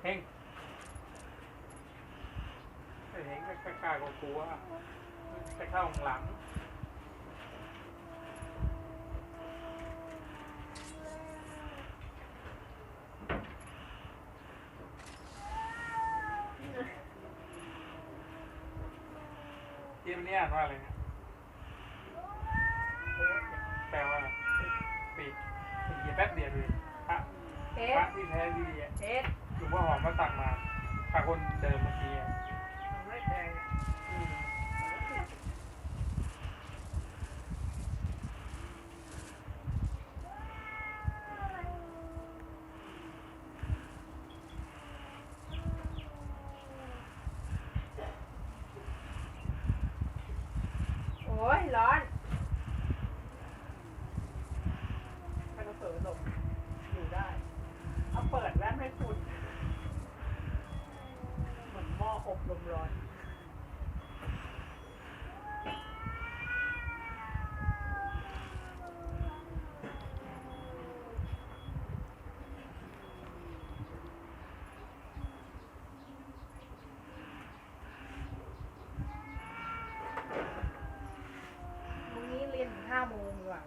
เฮงไอ้เฮงไม่กล้ากลัวจะเข้าข้างหลังเกมนี้อ่านว่าอะไรเนี่ยแปลว่าปีกเหยียบแป๊บเดียวเลยพระที่แท้ดีอ่ะหลวงพ่อหอมมาตักมาพระคนเดิมเมื่อกี้ไม่แพงโอ้ยร้อนถ้าเราเผลอหลบอยู่ได้เอาเปิดแว่นให้คุณเหมือนหม้ออบลมร้อนวันนี้เรียนถึง5 โมงดีกว่า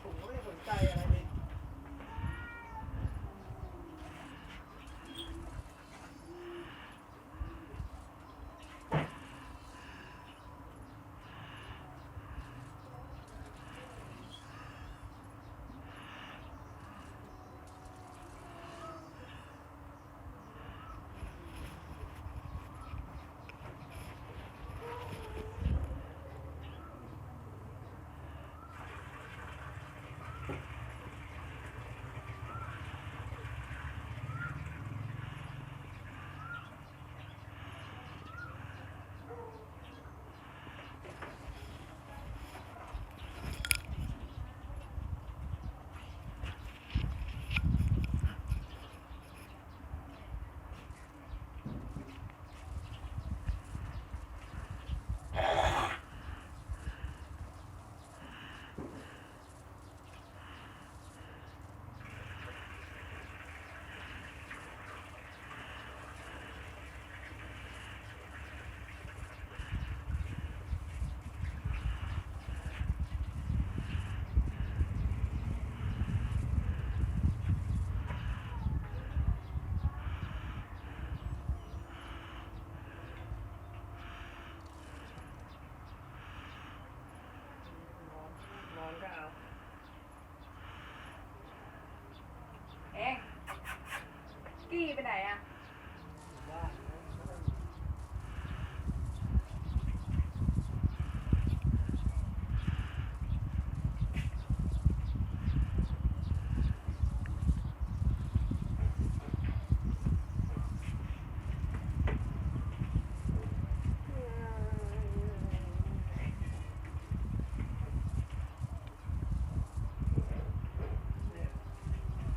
ผมก็ไม่ได้สนใจอะไรเลยนอนก็เอาเอ๊ะกี้ไปไหนอ่ะ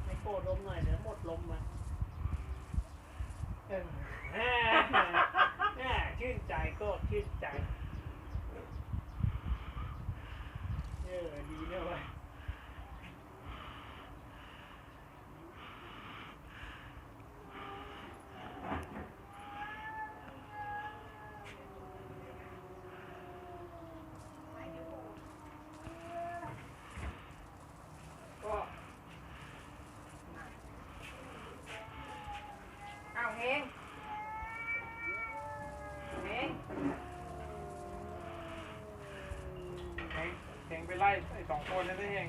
ไม่โกรธลมหน่อยเดี๋ยวหมดลมมาชื่นใจก็ชื่นใจดีเนี่ยเว้ย ไปไล่ไอ้2 คนนั่นเอง